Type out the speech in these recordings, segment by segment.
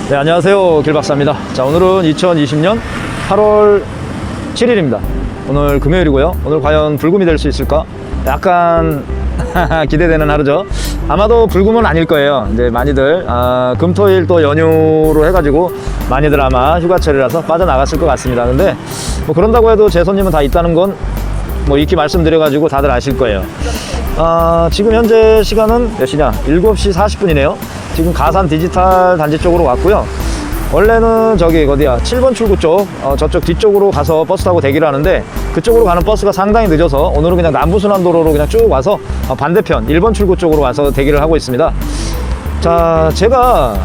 네, 안녕하세요. 길박사입니다. 자, 오늘은 2020년 8월 7일입니다. 오늘 금요일이고요. 오늘 과연 불금이 될 수 있을까? 약간 기대되는 하루죠. 아마도 불금은 아닐 거예요. 이제 많이들 금토일 또 연휴로 해가지고 많이들 아마 휴가철이라서 빠져나갔을 것 같습니다. 근데 뭐 그런다고 해도 제 손님은 다 있다는 건 뭐 익히 말씀드려가지고 다들 아실 거예요. 지금 현재 시간은 몇 시냐? 7시 40분이네요. 지금 가산 디지털 단지 쪽으로 왔고요. 원래는 저기 어디야? 7번 출구 쪽, 저쪽 뒤쪽으로 가서 버스 타고 대기를 하는데 그쪽으로 가는 버스가 상당히 늦어서 오늘은 그냥 남부순환도로로 그냥 쭉 와서 반대편 1번 출구 쪽으로 와서 대기를 하고 있습니다. 자, 제가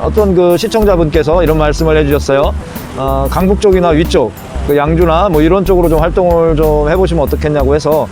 어떤 그 시청자분께서 이런 말씀을 해주셨어요. 강북 쪽이나 위쪽, 그 양주나 뭐 이런 쪽으로 좀 활동을 좀 해보시면 어떻겠냐고 해서,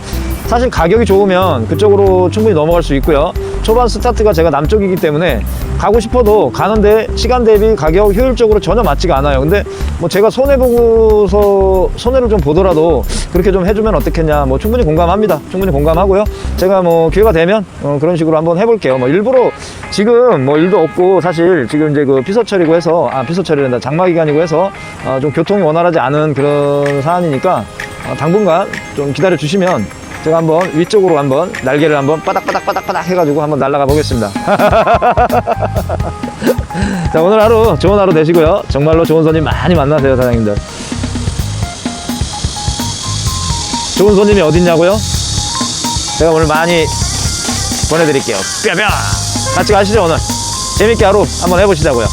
사실 가격이 좋으면 그쪽으로 충분히 넘어갈 수 있고요. 초반 스타트가 제가 남쪽이기 때문에 가고 싶어도 가는데 시간 대비 가격 효율적으로 전혀 맞지가 않아요. 근데 뭐 제가 손해보고서 손해를 좀 보더라도 그렇게 좀 해주면 어떻겠냐, 뭐 충분히 공감합니다. 충분히 공감하고요. 제가 뭐 기회가 되면 그런 식으로 한번 해볼게요. 뭐 일부러 지금 뭐 일도 없고, 사실 지금 이제 그 피서철이고 해서 피서철이란다, 장마 기간이고 해서 좀 교통이 원활하지 않은 그런 사안이니까 당분간 좀 기다려 주시면 제가 한번 위쪽으로 한번 날개를 한번 바닥바닥 해가지고 한번 날아가 보겠습니다. 자, 오늘 하루 좋은 하루 되시고요. 정말로 좋은 손님 많이 만나세요, 사장님들. 좋은 손님이 어딨냐고요? 제가 오늘 많이 보내드릴게요. 뼈뼈 같이 가시죠. 오늘 재밌게 하루 한번 해보시자고요.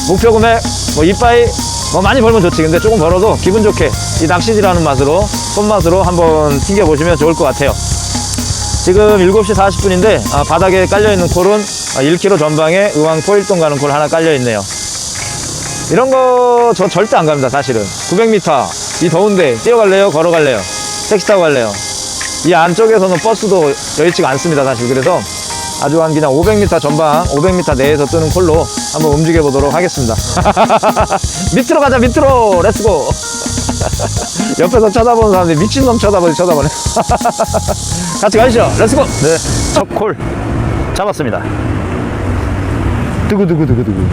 목표 금액 뭐 이빠이 뭐 많이 벌면 좋지. 근데 조금 벌어도 기분 좋게 이 낚시질하는 맛으로, 손맛으로 한번 튕겨보시면 좋을 것 같아요. 지금 7시 40분인데 바닥에 깔려있는 콜은 1km 전방에 의왕 포일동 가는 콜 하나 깔려있네요. 이런 거 저 절대 안 갑니다. 사실은 900m 이 더운데 뛰어갈래요? 걸어갈래요? 택시 타고 갈래요? 이 안쪽에서는 버스도 여의치가 않습니다, 사실. 그래서 아주 한 그냥 500m 전방, 500m 내에서 뜨는 콜로 한번 움직여 보도록 하겠습니다. 밑으로 가자, 밑으로. 렛츠고. 옆에서 쳐다보는 사람들이 미친놈 쳐다보네. 같이 가시죠. 렛츠고. 네, 첫 콜 잡았습니다. 두구두구두구두구.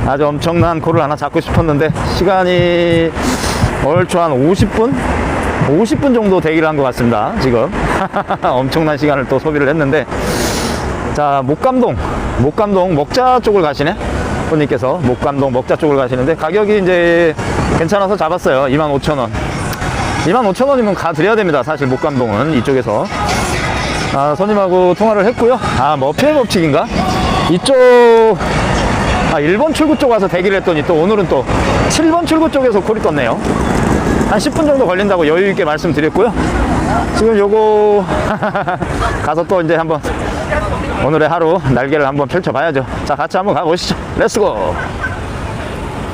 아주 엄청난 콜을 하나 잡고 싶었는데 시간이 얼추 한 50분 정도 대기를 한 것 같습니다, 지금. 엄청난 시간을 또 소비를 했는데, 자, 목감동 먹자 쪽을 가시네, 분님께서. 목감동 먹자 쪽을 가시는데 가격이 이제 괜찮아서 잡았어요. 25,000원. 25,000원이면 가드려야 됩니다, 사실. 목감동은 이쪽에서 손님하고 통화를 했고요. 머피의 법칙인가? 이쪽 1번 출구 쪽 와서 대기를 했더니 또 오늘은 또 7번 출구 쪽에서 콜이 떴네요. 한 10분 정도 걸린다고 여유있게 말씀드렸고요. 지금 요거 가서 또 이제 한번 오늘의 하루 날개를 한번 펼쳐봐야죠. 자, 같이 한번 가보시죠. 렛츠고.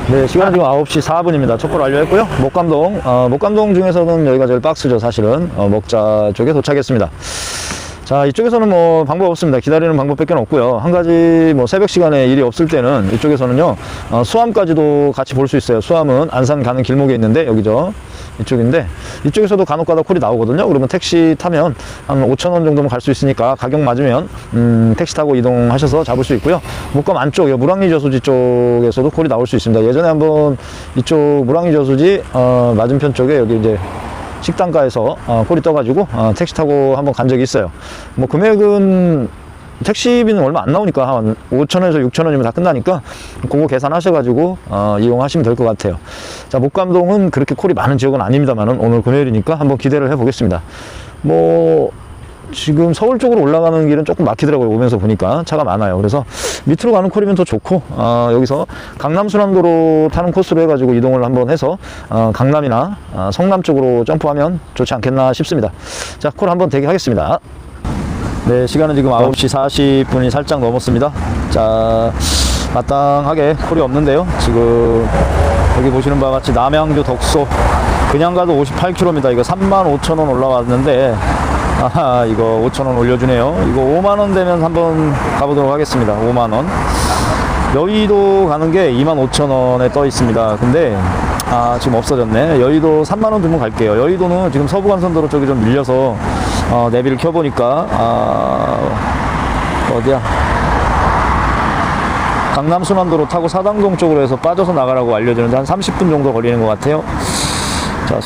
네, 시간은 지금 9시 4분입니다. 촉구를 완료했고요. 목감동 중에서는 여기가 제일 박스죠, 사실은. 먹자 쪽에 도착했습니다. 자, 이쪽에서는 뭐 방법 없습니다. 기다리는 방법밖에 없고요. 한 가지 뭐 새벽 시간에 일이 없을 때는 이쪽에서는요, 수암까지도 같이 볼 수 있어요. 수암은 안산 가는 길목에 있는데 여기죠, 이쪽인데 이쪽에서도 간혹가다 콜이 나오거든요. 그러면 택시 타면 한 5,000원 정도면 갈 수 있으니까 가격 맞으면 택시 타고 이동하셔서 잡을 수 있고요. 목감 안쪽 물왕리 저수지 쪽에서도 콜이 나올 수 있습니다. 예전에 한번 이쪽 물왕리 저수지 맞은편 쪽에 여기 이제 식당가에서 콜이 떠가지고 택시 타고 한번 간 적이 있어요. 뭐 금액은 택시비는 얼마 안 나오니까 한 5,000원에서 6,000원이면 다 끝나니까 그거 계산하셔가지고 이용하시면 될 것 같아요. 자, 목감동은 그렇게 콜이 많은 지역은 아닙니다만은 오늘 금요일이니까 한번 기대를 해보겠습니다. 뭐 지금 서울 쪽으로 올라가는 길은 조금 막히더라고요. 오면서 보니까 차가 많아요. 그래서 밑으로 가는 콜이면 더 좋고, 여기서 강남순환도로 타는 코스로 해가지고 이동을 한번 해서 강남이나 성남 쪽으로 점프하면 좋지 않겠나 싶습니다. 자, 콜 한번 대기하겠습니다. 네, 시간은 지금 9시 40분이 살짝 넘었습니다. 자, 마땅하게 콜이 없는데요. 지금 여기 보시는 바와 같이 남양주 덕소 그냥 가도 58km입니다. 이거 35,000원 올라왔는데 이거 5,000원 올려주네요. 이거 5만원 되면 한번 가보도록 하겠습니다. 5만원. 여의도 가는 게 25,000원에 떠 있습니다. 근데 지금 없어졌네. 여의도 3만원 주면 갈게요. 여의도는 지금 서부간선도로 쪽이 좀 밀려서 내비를 켜보니까 어디야? 강남 순환도로 타고 사당동 쪽으로 해서 빠져서 나가라고 알려주는데 한 30분 정도 걸리는 것 같아요. 자,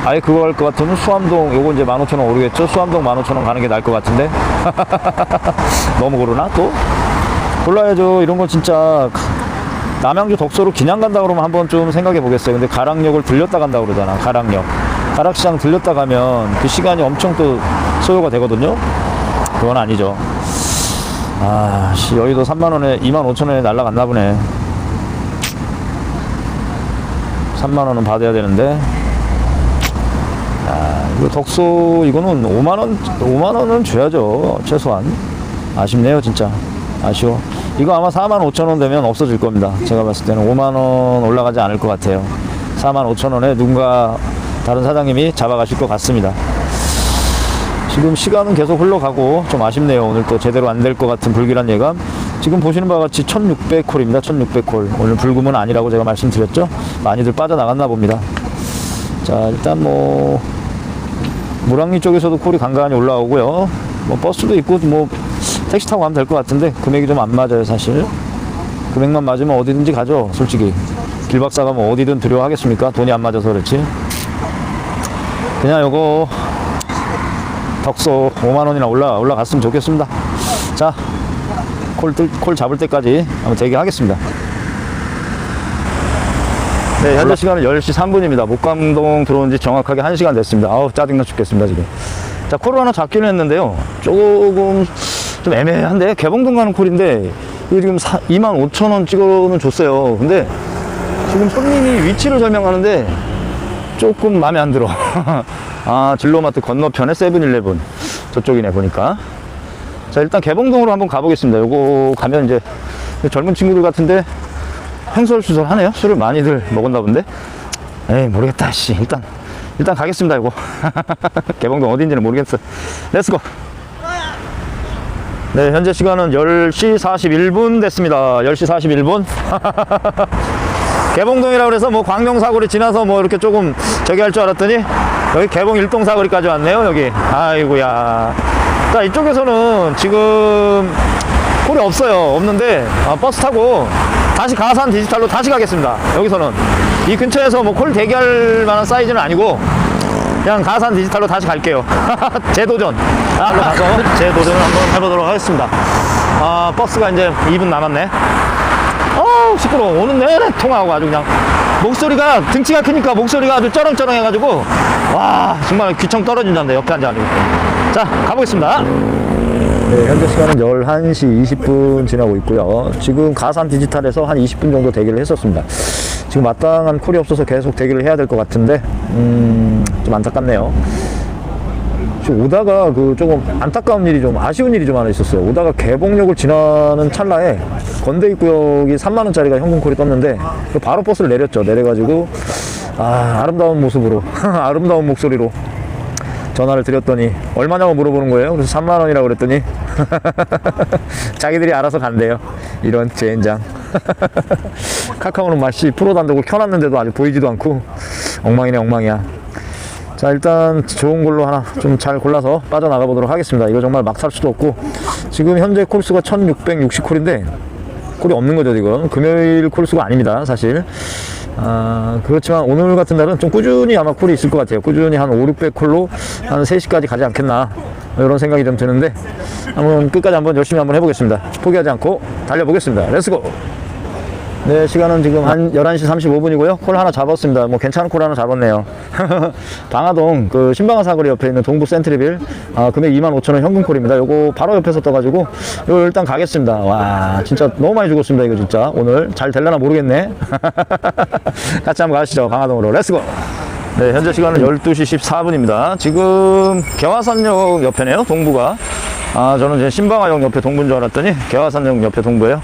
아예 그거 할 것 같으면 수암동, 요거 이제 15,000원 오르겠죠? 수암동 15,000원 가는 게 나을 것 같은데. 너무 고르나 또? 골라야죠. 이런 거 진짜. 남양주 덕소로 그냥 간다 그러면 한번 좀 생각해 보겠어요. 근데 가락역을 들렸다 간다 그러잖아. 가락역. 가락시장 들렸다 가면 그 시간이 엄청 또 소요가 되거든요. 그건 아니죠. 아, 씨, 여의도 3만원에 25,000원에 날라갔나 보네. 3만원은 받아야 되는데. 아, 이거 덕소, 이거는 5만원은 줘야죠. 최소한. 아쉽네요, 진짜. 아쉬워. 이거 아마 45,000원 되면 없어질 겁니다. 제가 봤을 때는 5만원 올라가지 않을 것 같아요. 45,000원에 누군가 다른 사장님이 잡아가실 것 같습니다. 지금 시간은 계속 흘러가고 좀 아쉽네요. 오늘 또 제대로 안 될 것 같은 불길한 예감. 지금 보시는 바와 같이 1600콜입니다. 1600콜. 오늘 불금은 아니라고 제가 말씀드렸죠. 많이들 빠져나갔나 봅니다. 자, 일단 뭐 물왕리 쪽에서도 콜이 간간히 올라오고요. 뭐 버스도 있고 뭐 택시 타고 가면 될 것 같은데 금액이 좀 안 맞아요. 사실 금액만 맞으면 어디든지 가죠. 솔직히 길박사가 뭐 어디든 들여 하겠습니까? 돈이 안 맞아서 그렇지. 그냥 요거 덕소 5만원이나 올라갔으면 좋겠습니다. 자, 콜 잡을 때까지 한번 대기하겠습니다. 네, 현재 시간은 10시 3분입니다. 목감동 들어온 지 정확하게 1시간 됐습니다. 아우, 짜증나 죽겠습니다, 지금. 자, 콜을 하나 잡기는 했는데요. 조금 좀 애매한데, 개봉동 가는 콜인데, 이거 지금 25,000원 찍어는 줬어요. 근데 지금 손님이 위치를 설명하는데 조금 마음에 안 들어. 아, 진로마트 건너편에 세븐일레븐. 저쪽이네, 보니까. 자, 일단 개봉동으로 한번 가보겠습니다. 요거 가면 이제 젊은 친구들 같은데 횡설수설 하네요. 술을 많이들 먹었나 본데. 에이, 모르겠다, 씨. 일단 가겠습니다, 이거. 개봉동 어딘지는 모르겠어. 렛츠고. 네, 현재 시간은 10시 41분 됐습니다. 10시 41분. 개봉동이라고 그래서 뭐 광명사거리 지나서 뭐 이렇게 조금 저기 할 줄 알았더니 여기 개봉 일동사거리까지 왔네요, 여기. 아이고야. 자, 이쪽에서는 지금 콜이 없어요. 없는데 버스 타고 다시 가산 디지털로 다시 가겠습니다. 여기서는 이 근처에서 뭐 콜 대기할 만한 사이즈는 아니고 그냥 가산 디지털로 다시 갈게요. 재도전. 가서 재도전을 한번 해보도록 하겠습니다. 아, 버스가 이제 2분 남았네. 시끄러워. 오는 내내 통화하고 아주 그냥 목소리가 등치가 크니까 목소리가 아주 쩌렁쩌렁 해가지고 와, 정말 귀청 떨어진다는데 옆에 앉아가지고. 자, 가보겠습니다. 네, 현재 시간은 11시 20분 지나고 있고요. 지금 가산 디지털에서 한 20분 정도 대기를 했었습니다. 지금 마땅한 콜이 없어서 계속 대기를 해야 될 것 같은데 좀 안타깝네요. 지금 오다가 그 조금 안타까운 일이 좀 아쉬운 일이 좀 하나 있었어요. 오다가 개봉역을 지나는 찰나에 건대입구역이 3만원짜리가 현금콜이 떴는데 바로 버스를 내렸죠. 내려가지고 아름다운 모습으로 아름다운 목소리로 전화를 드렸더니 얼마냐고 물어보는 거예요. 그래서 3만원이라고 그랬더니 자기들이 알아서 간대요. 이런 젠장. 카카오는 맛이 프로 단독을 켜놨는데도 아직 보이지도 않고 엉망이네, 엉망이야. 자, 일단 좋은 걸로 하나 좀 잘 골라서 빠져나가 보도록 하겠습니다. 이거 정말 막 살 수도 없고 지금 현재 콜수가 1660콜인데 콜이 없는 거죠. 지금 금요일 콜수가 아닙니다, 사실. 그렇지만 오늘 같은 날은 좀 꾸준히 아마 콜이 있을 것 같아요. 꾸준히 한 500~600콜로 한 3시까지 가지 않겠나, 이런 생각이 좀 드는데 한번 끝까지 한번 열심히 한번 해보겠습니다. 포기하지 않고 달려보겠습니다. 렛츠고. 네, 시간은 지금 한 11시 35분이고요. 콜 하나 잡았습니다. 뭐 괜찮은 콜 하나 잡았네요. 방화동 그 신방화 사거리 옆에 있는 동부 센트리빌, 금액 25,000원 현금 콜입니다. 요거 바로 옆에서 떠가지고 요 일단 가겠습니다. 와, 진짜 너무 많이 죽었습니다. 이거 진짜 오늘 잘 될려나 모르겠네. 같이 한번 가시죠. 방화동으로 렛츠고. 네, 현재 시간은 12시 14분입니다. 지금 개화산역 옆에네요, 동부가. 저는 이제 신방화역 옆에 동부인 줄 알았더니 개화산역 옆에 동부예요.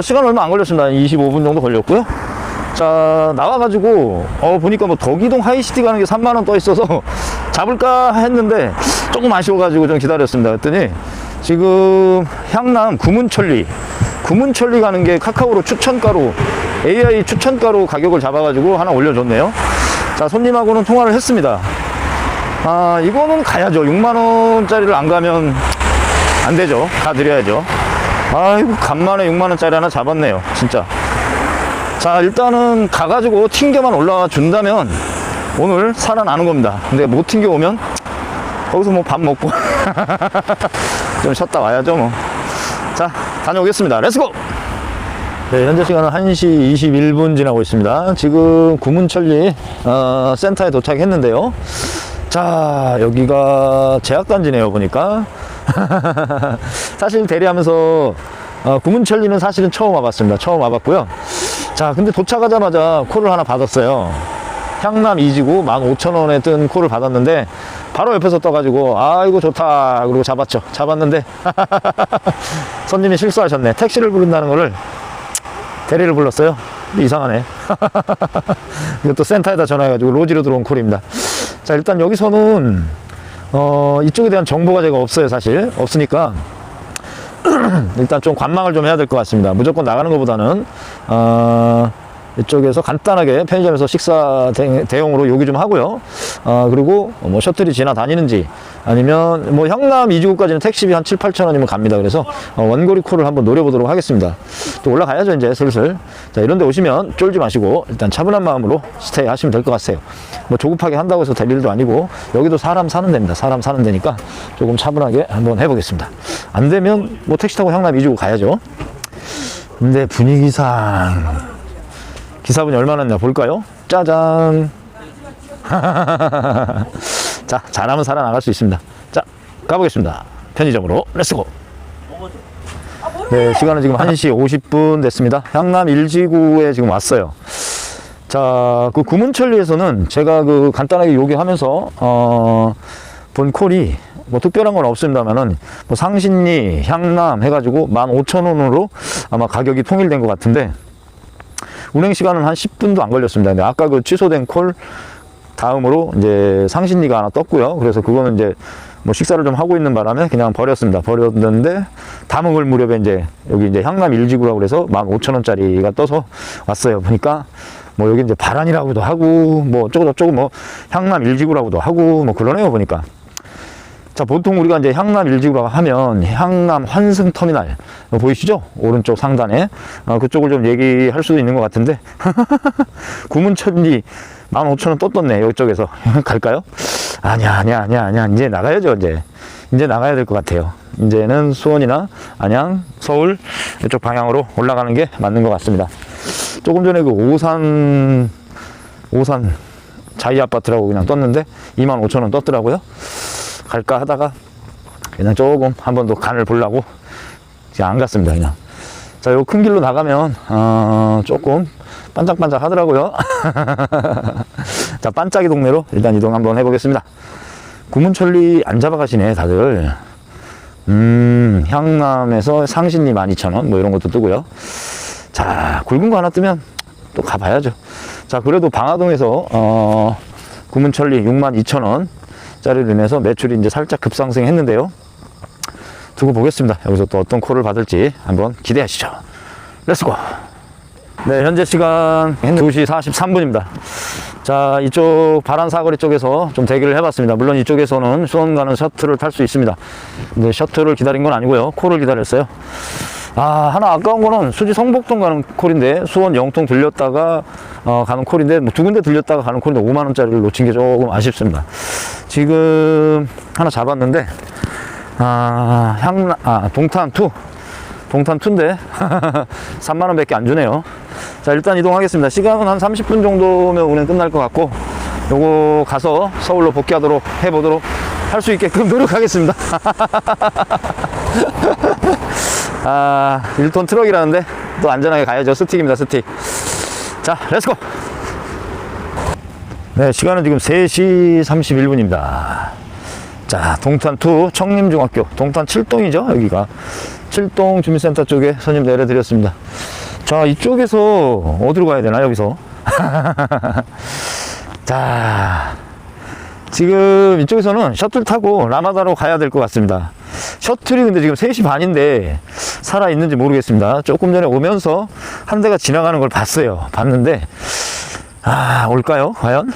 시간 얼마 안 걸렸습니다. 25분 정도 걸렸고요. 자, 나와가지고 보니까 뭐 덕이동 하이시티 가는 게 3만원 떠 있어서 잡을까 했는데 조금 아쉬워가지고 좀 기다렸습니다. 그랬더니 지금 향남 구문천리 가는 게 카카오로 추천가로, AI 추천가로 가격을 잡아가지고 하나 올려줬네요. 자, 손님하고는 통화를 했습니다. 이거는 가야죠. 6만원짜리를 안 가면 안 되죠. 다 드려야죠. 아이고, 간만에 6만원짜리 하나 잡았네요. 진짜. 자, 일단은 가가지고 튕겨만 올라와 준다면 오늘 살아나는 겁니다. 근데 못 튕겨오면 거기서 뭐 밥 먹고 좀 쉬었다 와야죠 뭐. 자, 다녀오겠습니다. 렛츠고! 네, 현재 시간은 1시 21분 지나고 있습니다. 지금 구문천리 센터에 도착했는데요. 자, 여기가 제약단지네요, 보니까. 사실 대리하면서 구문천리는 사실은 처음 와봤습니다. 처음 와봤고요. 자, 근데 도착하자마자 콜을 하나 받았어요. 향남 2지구 15,000원에 뜬 콜을 받았는데 바로 옆에서 떠가지고 아이고 좋다 그리고 잡았는데 손님이 실수하셨네. 택시를 부른다는 거를 대리를 불렀어요. 이상하네. 이것도 센터에다 전화해가지고 로지로 들어온 콜입니다. 자, 일단 여기서는 이쪽에 대한 정보가 제가 없어요. 사실 없으니까 일단 좀 관망을 좀 해야 될 것 같습니다. 무조건 나가는 것보다는 이쪽에서 간단하게 편의점에서 식사 대용으로 요기 좀 하고요. 그리고 뭐 셔틀이 지나다니는지 아니면 뭐 향남 2지구까지는 택시비 한 7, 8천 원이면 갑니다. 그래서 원거리 콜을 한번 노려보도록 하겠습니다. 또 올라가야죠, 이제 슬슬. 자, 이런 데 오시면 쫄지 마시고 일단 차분한 마음으로 스테이 하시면 될 것 같아요. 뭐 조급하게 한다고 해서 될 일도 아니고 여기도 사람 사는 데입니다. 사람 사는 데니까 조금 차분하게 한번 해보겠습니다. 안 되면 뭐 택시 타고 향남 2지구 가야죠. 근데 분위기상 기사분이 얼마나 냐 볼까요? 짜잔. 자, 잘하면 살아나갈 수 있습니다. 자, 가보겠습니다. 편의점으로 렛츠고. 네, 시간은 지금 1시 50분 됐습니다. 향남 1지구에 지금 왔어요. 자, 그 구문천리에서는 제가 그 간단하게 요기하면서 본 콜이 뭐 특별한 건 없습니다만은 뭐 상신리, 향남 해가지고 15,000원으로 아마 가격이 통일된 것 같은데 운행 시간은 한 10분도 안 걸렸습니다. 근데 아까 그 취소된 콜 다음으로 이제 상신리가 하나 떴고요. 그래서 그거는 이제 뭐 식사를 좀 하고 있는 바람에 그냥 버렸습니다. 버렸는데 다 먹을 무렵에 이제 여기 이제 향남 1지구라고 그래서 15,000원짜리가 떠서 왔어요. 보니까 뭐 여기 이제 바란이라고도 하고 뭐 어쩌고저쩌고 뭐 향남 1지구라고도 하고 뭐 그러네요, 보니까. 자, 보통 우리가 이제 향남 1지구라고 하면 향남 환승터미널 보이시죠? 오른쪽 상단에 그쪽을 좀 얘기할 수도 있는 것 같은데 구문천리 15,000원 또 떴네. 이쪽에서 갈까요? 아니야. 이제 나가야죠. 이제 나가야 될 것 같아요. 이제는 수원이나 안양, 서울 이쪽 방향으로 올라가는 게 맞는 것 같습니다. 조금 전에 그 오산 자이 아파트라고 그냥 떴는데 25,000원 떴더라고요. 갈까 하다가 그냥 조금 한 번 더 간을 보려고 그냥 안 갔습니다. 그냥. 자, 요 큰 길로 나가면 조금 반짝반짝 하더라고요. 자, 반짝이 동네로 일단 이동 한번 해보겠습니다. 구문천리 안 잡아가시네 다들. 향남에서 상신리 12,000원 뭐 이런 것도 뜨고요. 자, 굵은 거 하나 뜨면 또 가봐야죠. 자, 그래도 방화동에서 구문천리 62,000원 짜리로 인해서 매출이 이제 살짝 급상승했는데요. 두고 보겠습니다. 여기서 또 어떤 콜을 받을지 한번 기대하시죠. 렛츠고. 네, 현재 시간 2시 43분입니다. 자, 이쪽 바란사거리 쪽에서 좀 대기를 해봤습니다. 물론 이쪽에서는 수원 가는 셔틀을 탈 수 있습니다. 근데 셔틀을 기다린 건 아니고요. 콜을 기다렸어요. 하나 아까운 거는 수지 성북동 가는 콜인데 수원 영통 들렸다가 가는 콜인데 뭐 두 군데 들렸다가 가는 콜인데 5만원짜리를 놓친 게 조금 아쉽습니다. 지금 하나 잡았는데 동탄2인데 3만원 밖에 안 주네요. 자, 일단 이동하겠습니다. 시간은 한 30분 정도면 운행 끝날 것 같고 요거 가서 서울로 복귀하도록 해보도록 할 수 있게끔 노력하겠습니다. 1톤 트럭이라는데 또 안전하게 가야죠. 스틱입니다, 스틱. 자, 렛츠고. 네, 시간은 지금 3시 31분입니다 자, 동탄2 청림중학교 동탄 7동이죠. 여기가 7동 주민센터 쪽에 손님 내려드렸습니다. 자, 이쪽에서 어디로 가야 되나, 여기서. 자, 지금 이쪽에서는 셔틀 타고 라마다로 가야 될 것 같습니다. 셔틀이 근데 지금 3시 반인데 살아있는지 모르겠습니다. 조금 전에 오면서 한 대가 지나가는 걸 봤는데 올까요 과연?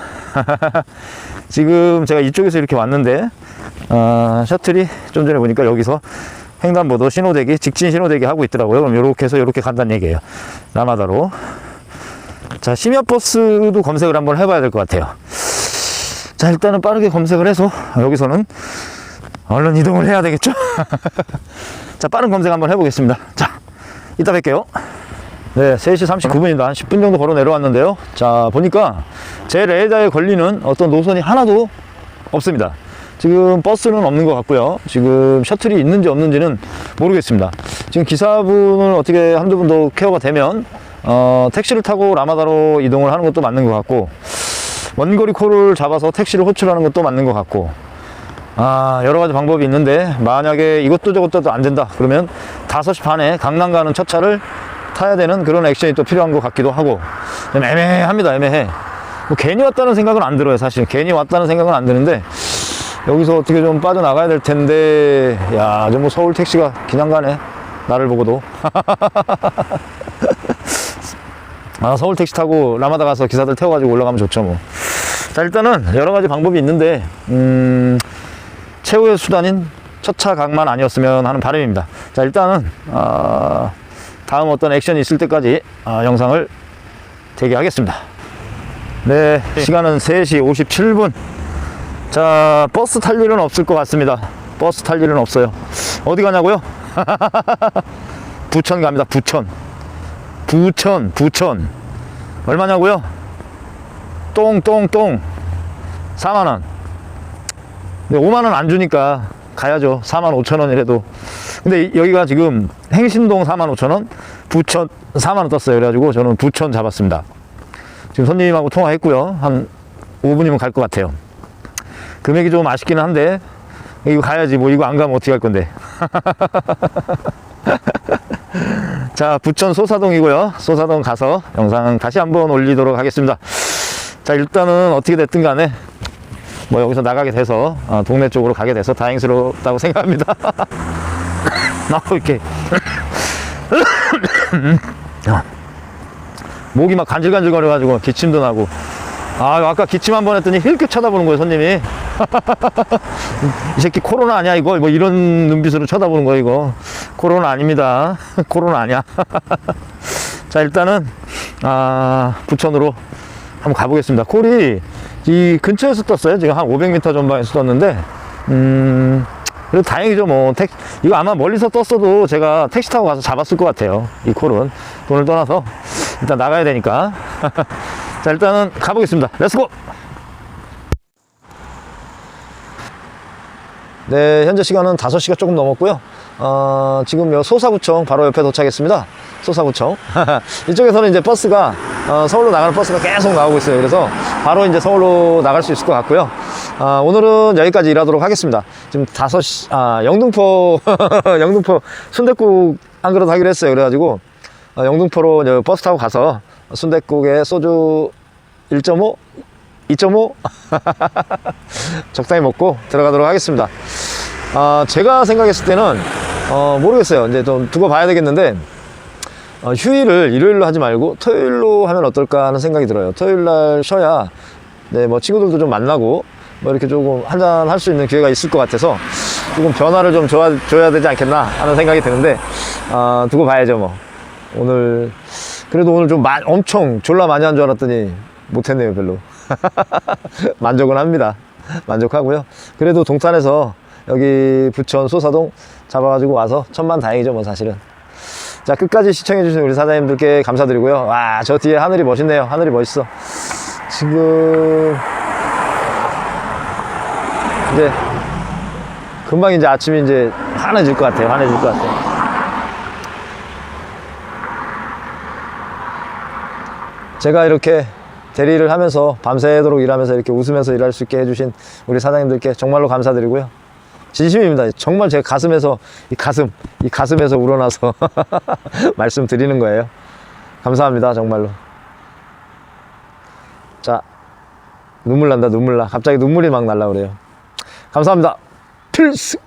지금 제가 이쪽에서 이렇게 왔는데 셔틀이 좀 전에 보니까 여기서 횡단보도 신호대기, 직진 신호대기 하고 있더라고요. 그럼 요렇게 해서 요렇게 간다는 얘기예요. 라마다로. 자, 심야버스도 검색을 한번 해봐야 될 것 같아요. 자, 일단은 빠르게 검색을 해서 여기서는 얼른 이동을 해야 되겠죠? 자, 빠른 검색 한번 해보겠습니다. 자, 이따 뵐게요. 네, 3시 39분입니다. 한 10분 정도 걸어 내려왔는데요. 자, 보니까 제 레이더에 걸리는 어떤 노선이 하나도 없습니다. 지금 버스는 없는 것 같고요. 지금 셔틀이 있는지 없는지는 모르겠습니다. 지금 기사분을 어떻게 한두 분 더 케어가 되면 택시를 타고 라마다로 이동을 하는 것도 맞는 것 같고, 원거리 콜을 잡아서 택시를 호출하는 것도 맞는 것 같고, 여러 가지 방법이 있는데, 만약에 이것도 저것도 안 된다 그러면 5시 반에 강남 가는 첫 차를 타야 되는 그런 액션이 또 필요한 것 같기도 하고, 좀 애매합니다. 애매해. 뭐 괜히 왔다는 생각은 안 들어요. 사실 괜히 왔다는 생각은 안 드는데, 여기서 어떻게 좀 빠져나가야 될 텐데, 야, 저 뭐 서울 택시가 그냥 가네. 나를 보고도. 서울 택시 타고 라마다 가서 기사들 태워가지고 올라가면 좋죠, 뭐. 자, 일단은 여러 가지 방법이 있는데, 최후의 수단인 첫 차 각만 아니었으면 하는 바람입니다. 자, 일단은, 다음 어떤 액션이 있을 때까지, 영상을 대기하겠습니다. 네, 시간은 3시 57분. 자, 버스 탈 일은 없을 것 같습니다. 버스 탈 일은 없어요. 어디 가냐고요? 부천 갑니다. 부천. 얼마냐고요? 똥. 4만원. 5만원 안 주니까 가야죠. 45,000원이라도. 근데 여기가 지금 행신동 45,000원, 부천 4만원 떴어요. 그래가지고 저는 부천 잡았습니다. 지금 손님하고 통화했고요. 한 5분이면 갈 것 같아요. 금액이 좀 아쉽기는 한데, 이거 가야지. 뭐 이거 안 가면 어떻게 할 건데. 자, 부천 소사동이고요. 소사동 가서 영상 다시 한번 올리도록 하겠습니다. 자, 일단은 어떻게 됐든 간에 뭐 여기서 나가게 돼서 동네 쪽으로 가게 돼서 다행스럽다고 생각합니다. 이렇게 목이 막 간질간질 거려가지고 기침도 나고, 아까 기침 한 번 했더니 힐끗 쳐다보는 거예요, 손님이. 이 새끼 코로나 아니야 이거? 뭐 이런 눈빛으로 쳐다보는 거예요. 이거 코로나 아닙니다. 코로나 아니야. 자, 일단은 부천으로 한번 가보겠습니다. 콜이 이 근처에서 떴어요. 지금 한 500m 전방에서 떴는데, 그래도 다행이죠. 뭐 이거 아마 멀리서 떴어도 제가 택시 타고 가서 잡았을 것 같아요. 이 콜은 돈을 떠나서 일단 나가야 되니까. 자, 일단은 가보겠습니다. 렛츠고! 네, 현재 시간은 5시가 조금 넘었고요. 지금 요 소사구청 바로 옆에 도착했습니다. 소사구청. 이쪽에서는 이제 버스가, 서울로 나가는 버스가 계속 나오고 있어요. 그래서 바로 이제 서울로 나갈 수 있을 것 같고요. 오늘은 여기까지 일하도록 하겠습니다. 지금 5시, 영등포, 영등포 순댓국 한 그릇 하기로 했어요. 그래가지고, 영등포로 버스 타고 가서 순댓국에 소주 1.5? 2.5? 적당히 먹고 들어가도록 하겠습니다. 제가 생각했을 때는 모르겠어요. 이제 좀 두고 봐야 되겠는데, 휴일을 일요일로 하지 말고 토요일로 하면 어떨까 하는 생각이 들어요. 토요일날 쉬어야 뭐 친구들도 좀 만나고 뭐 이렇게 조금 한잔 할 수 있는 기회가 있을 것 같아서 조금 변화를 좀 줘야 되지 않겠나 하는 생각이 드는데, 두고 봐야죠. 뭐 그래도 오늘 좀 엄청 졸라 많이 한 줄 알았더니 못했네요. 별로. 만족은 합니다. 만족하고요. 그래도 동탄에서 여기 부천 소사동 잡아가지고 와서 천만다행이죠. 뭐 사실은. 자, 끝까지 시청해주신 우리 사장님들께 감사드리고요. 와, 저 뒤에 하늘이 멋있네요. 하늘이 멋있어. 지금 이제 금방 이제 아침이 이제 환해질 것 같아요. 환해질 것 같아요. 제가 이렇게 대리를 하면서 밤새도록 일하면서 이렇게 웃으면서 일할 수 있게 해주신 우리 사장님들께 정말로 감사드리고요. 진심입니다. 정말 제 가슴에서 이 가슴에서 우러나서 말씀드리는 거예요. 감사합니다. 정말로. 자, 눈물 난다. 눈물 나. 갑자기 눈물이 막 날라 그래요. 감사합니다. 필수.